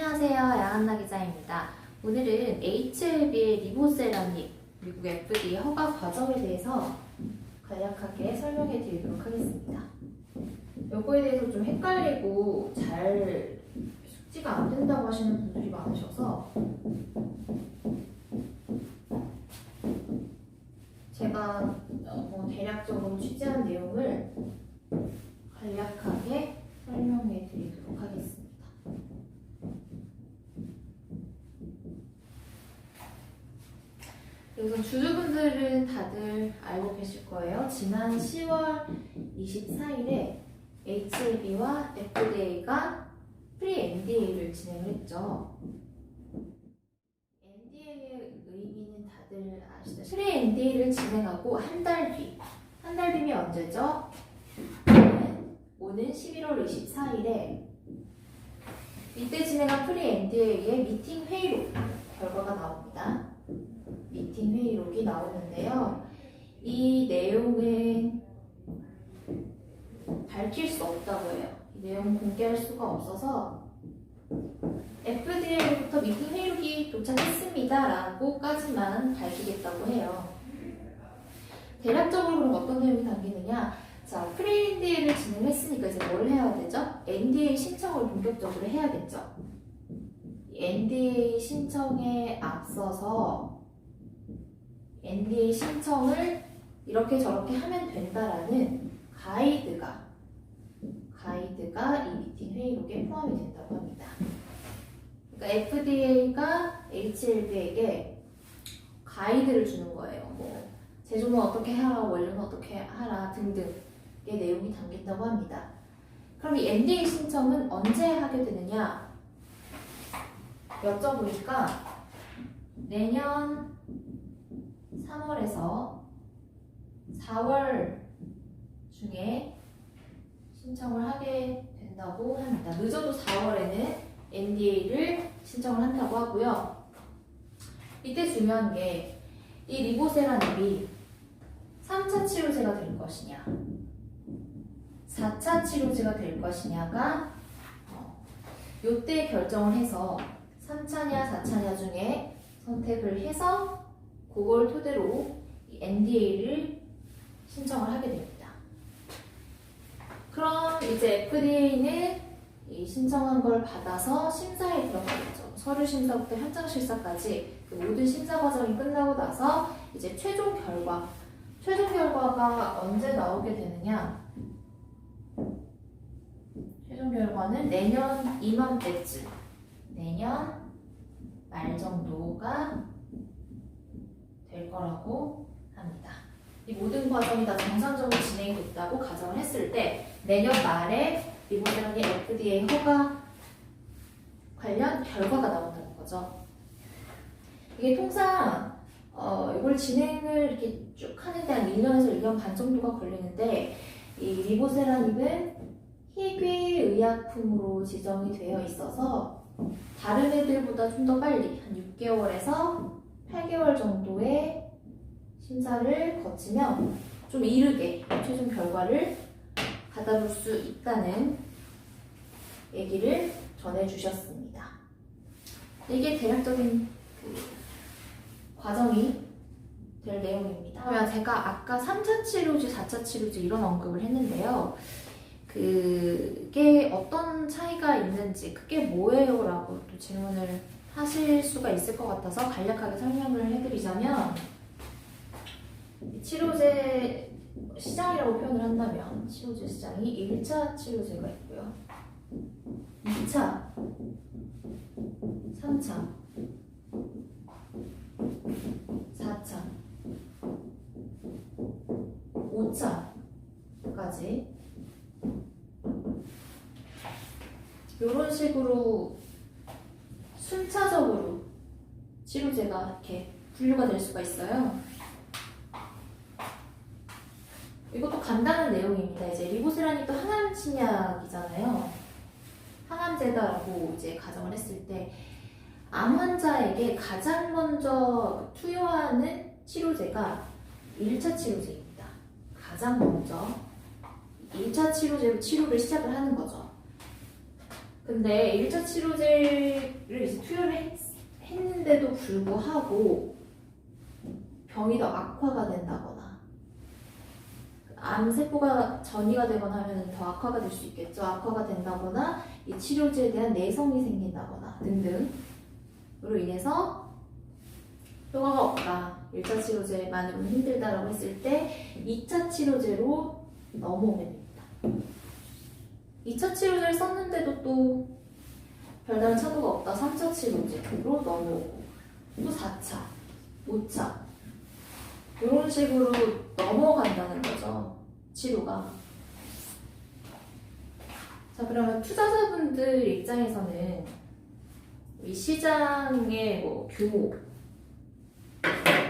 안녕하세요. 양한나 기자입니다. 오늘은 HLB의 리보세라믹 미국 FDA 허가 과정에 대해서 간략하게 설명해 드리도록 하겠습니다. 요거에 대해서 좀 헷갈리고 잘 숙지가 안 된다고 하시는 분들이 많으셔서 제가 대략적으로 취재한 내용을 간략하게 설명해 드리도록 하겠습니다. 우선 주주분들은 다들 알고 계실 거예요. 지난 10월 24일에 HLB와 FDA가 프리-NDA를 진행을 했죠. NDA의 의미는 다들 아시죠? 프리-NDA를 진행하고 한 달 뒤면 언제죠? 오는 11월 24일에 이때 진행한 프리-NDA의 미팅 회의록 결과가 나옵니다. 미팅 회의록이 나오는데요. 이 내용은 밝힐 수 없다고 해요. 이 내용은 공개할 수가 없어서 FDA로부터 미팅 회의록이 도착했습니다 라고까지만 밝히겠다고 해요. 대략적으로 그럼 어떤 내용이 담기느냐? 자, 프리-NDA를 진행했으니까 이제 뭘 해야 되죠? NDA 신청을 본격적으로 해야겠죠. NDA 신청에 앞서서 NDA 신청을 이렇게 저렇게 하면 된다라는 가이드가 이 미팅 회의록에 포함이 된다고 합니다. 그러니까 FDA가 HLB에게 가이드를 주는 거예요. 제조는 어떻게 하라, 원료는 어떻게 하라 등등의 내용이 담긴다고 합니다. 그럼 이 NDA 신청은 언제 하게 되느냐 여쭤보니까 내년 3월에서 4월 중에 신청을 하게 된다고 합니다. 늦어도 4월에는 NDA를 신청을 한다고 하고요. 이때 중요한 게 이 리보세라닙이 3차 치료제가 될 것이냐 4차 치료제가 될 것이냐가 요때 결정을 해서 3차냐 4차냐 중에 선택을 해서 그걸 토대로 NDA를 신청을 하게 됩니다. 그럼 이제 FDA는 이 신청한 걸 받아서 심사에 들어가겠죠. 서류 심사부터 현장 심사까지 그 모든 심사 과정이 끝나고 나서 이제 최종 결과가 언제 나오게 되느냐? 최종 결과는 내년 이맘때쯤, 내년 말 정도가 될 거라고 합니다. 이 모든 과정이 다 정상적으로 진행이 됐다고 가정을 했을 때 내년 말에 리보세라믹 FDA 허가 관련 결과가 나온다는 거죠. 이게 통상 이걸 진행을 이렇게 쭉 하는데 한 1년에서 1년 반 정도가 걸리는데 이 리보세라믹은 희귀의약품으로 지정이 되어 있어서 다른 애들보다 좀 더 빨리 한 6개월에서 8개월 정도의 심사를 거치면 좀 이르게 최종 결과를 받아볼 수 있다는 얘기를 전해주셨습니다. 이게 대략적인 과정이 될 내용입니다. 그러면 제가 아까 3차 치료제, 4차 치료제 이런 언급을 했는데요. 그게 어떤 차이가 있는지 그게 뭐예요? 라고 또 질문을 하실 수가 있을 것 같아서 간략하게 설명을 해드리자면 치료제 시장이라고 표현을 한다면 치료제 시장이 1차 치료제가 있고요. 2차, 3차, 4차, 5차까지 이런 식으로 순차적으로 치료제가 이렇게 분류가 될 수가 있어요. 이것도 간단한 내용입니다. 이제 리보세라믹도 항암 신약이잖아요. 항암제다라고 이제 가정을 했을 때 암 환자에게 가장 먼저 투여하는 치료제가 1차 치료제입니다. 가장 먼저 1차 치료제로 치료를 시작을 하는 거죠. 근데 1차 치료제 있는데도 불구하고 병이 더 악화가 된다거나 암세포가 전이가 되거나 하면 더 악화가 될 수 있겠죠. 악화가 된다거나 이 치료제에 대한 내성이 생긴다거나 등등으로 인해서 효과가 없다. 1차 치료제만으로는 힘들다라고 했을 때 2차 치료제로 넘어오면 됩니다. 2차 치료제를 썼는데도 또 별다른 차도가 없다. 3차 치료제로 넘어오고 또 4차, 5차 이런 식으로 넘어간다는 거죠. 치료가. 자, 그러면 투자자분들 입장에서는 이 시장의 뭐 규모,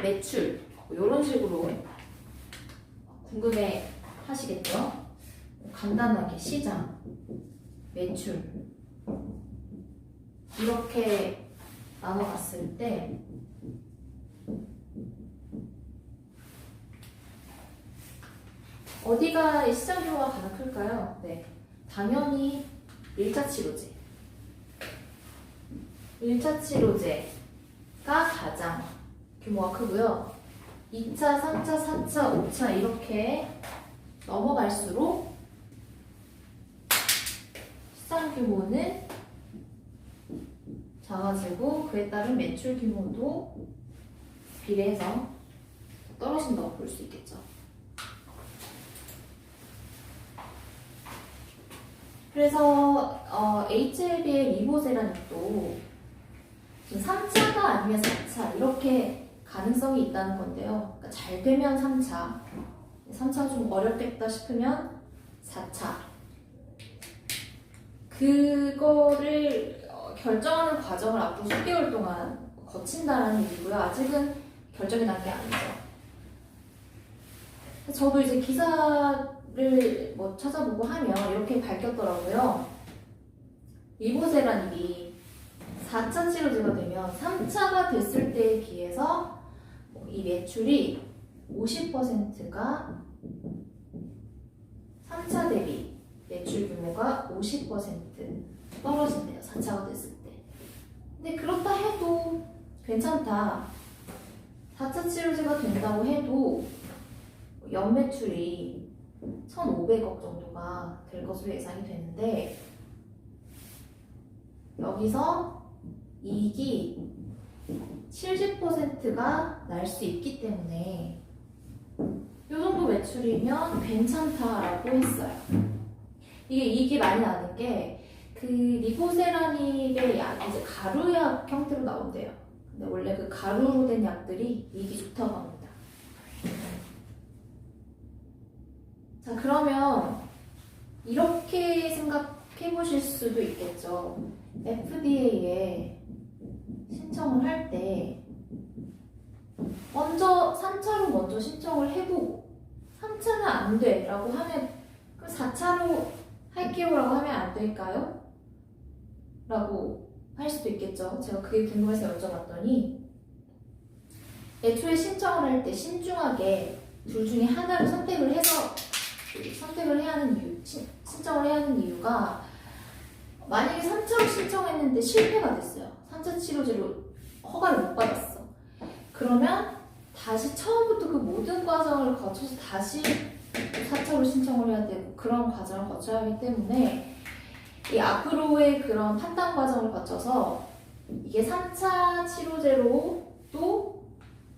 매출 이런 식으로 궁금해 하시겠죠? 간단하게 시장, 매출 이렇게 나눠봤을 때 어디가 이 시장 규모가 가장 클까요? 네, 당연히 1차 치료제. 1차 치료제가 가장 규모가 크고요. 2차, 3차, 4차, 5차 이렇게 넘어갈수록 시장 규모는 작아지고 그에 따른 매출 규모도 비례해서 떨어진다고 볼 수 있겠죠. 그래서 HLB의 리보세라닉도 3차가 아니면 4차 이렇게 가능성이 있다는 건데요. 그러니까 잘 되면 3차, 3차가 좀 어렵겠다 싶으면 4차. 그거를 결정하는 과정을 앞으로 10개월 동안 거친다라는 얘기고요. 아직은 결정이 난 게 아니죠. 저도 이제 기사를 뭐 찾아보고 하면 이렇게 밝혔더라고요. 리보세라닉이 4차 치료제가 되면 3차가 됐을 때에 비해서 이 매출이 50%가 3차 대비 매출 규모가 50% 떨어진대요. 4차가 됐을 때. 근데 그렇다 해도 괜찮다. 4차 치료제가 된다고 해도 연매출이 1,500억 정도가 될 것으로 예상이 되는데 여기서 이익이 70%가 날 수 있기 때문에 이 정도 매출이면 괜찮다라고 했어요. 이게 이익이 많이 나는 게 그 리보세라닉의 약이 이제 가루약 형태로 나온대요. 근데 원래 그 가루로 된 약들이 이익이 좋다고 합니다. 자, 그러면 이렇게 생각해 보실 수도 있겠죠. FDA에 신청을 할 때 먼저 3차로 먼저 신청을 해보고 3차는 안 돼 라고 하면 그럼 4차로 할게요 라고 하면 안 될까요? 라고 할 수도 있겠죠. 제가 그게 궁금해서 여쭤봤더니 애초에 신청을 할 때 신중하게 둘 중에 하나를 선택을 해야 하는 이유, 신청을 해야 하는 이유가 만약에 3차로 신청했는데 실패가 됐어요. 3차 치료제로 허가를 못 받았어. 그러면 다시 처음부터 그 모든 과정을 거쳐서 다시 4차로 신청을 해야 되고 그런 과정을 거쳐야 하기 때문에 이 앞으로의 그런 판단 과정을 거쳐서 이게 3차 치료제로 또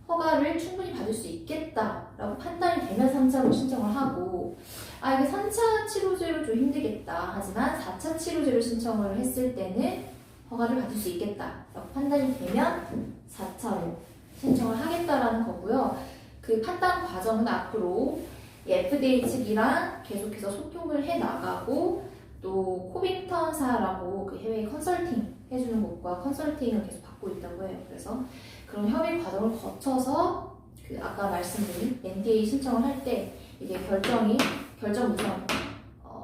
허가를 충분히 받을 수 있겠다라고 판단이 되면 3차로 신청을 하고 이게 3차 치료제로 좀 힘들겠다 하지만 4차 치료제로 신청을 했을 때는 허가를 받을 수 있겠다라고 판단이 되면 4차로 신청을 하겠다라는 거고요. 그 판단 과정은 앞으로 FDA 측이랑 계속해서 소통을 해 나가고 또 코빙턴사라고 그 해외 컨설팅 해주는 곳과 컨설팅을 계속 받고 있다고 해요. 그래서 그런 협의 과정을 거쳐서 그 아까 말씀드린 NDA 신청을 할 때 이게 결정 우선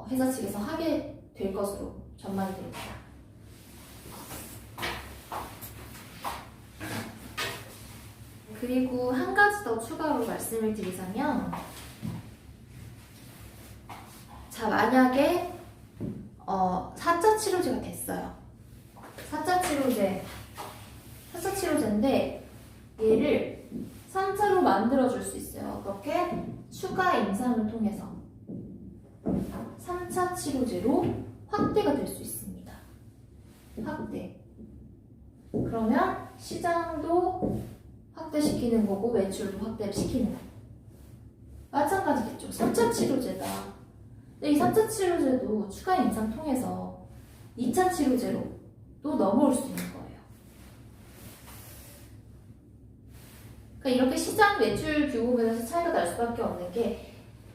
회사 측에서 하게 될 것으로 전망이 됩니다. 그리고 한 가지 더 추가로 말씀을 드리자면 자, 만약에 4차 치료제가 됐어요. 4차 치료제는 텐데 얘를 3차로 만들어줄 수 있어요. 어떻게? 추가 임상을 통해서 3차 치료제로 확대가 될 수 있습니다. 확대. 그러면 시장도 확대시키는 거고 매출도 확대시키는 거. 마찬가지겠죠. 3차 치료제다. 근데 이 3차 치료제도 추가 임상 통해서 2차 치료제로 또 넘어올 수 있는 거예요. 그러니까 이렇게 시장 매출 규모에서 차이가 날 수밖에 없는 게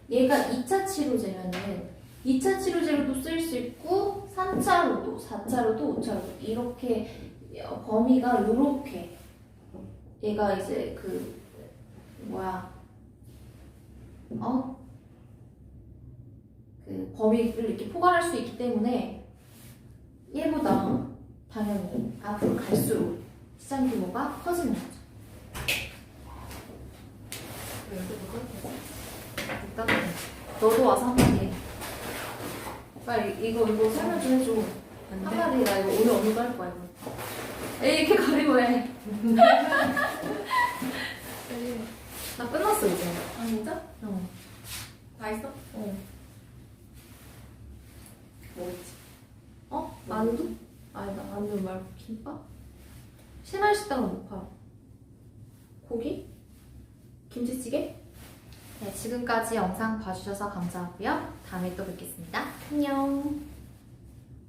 얘가 2차 치료제면은 2차 치료제로도 쓰일 수 있고 3차로도, 4차로도, 5차로도 이렇게 범위가 요렇게 얘가 이제 그 그 범위를 이렇게 포괄할 수 있기 때문에 얘보다 당연히 앞으로 갈수록 시장 규모가 커지는 거죠. 일단 너도 와서 한마디 해. 빨리 이거 설명 좀 해줘. 한마디. 나 이거 오늘 언니도 할 거야. 에이, 이렇게 가리고 해. 나 끝났어 이제. 아 진짜? 어. 다 했어? 어. 뭐였지? 만두? 아니다, 만두 말고 김밥? 새날식당은 못 팔아. 고기? 김치찌개? 네, 지금까지 영상 봐주셔서 감사하고요. 다음에 또 뵙겠습니다. 안녕.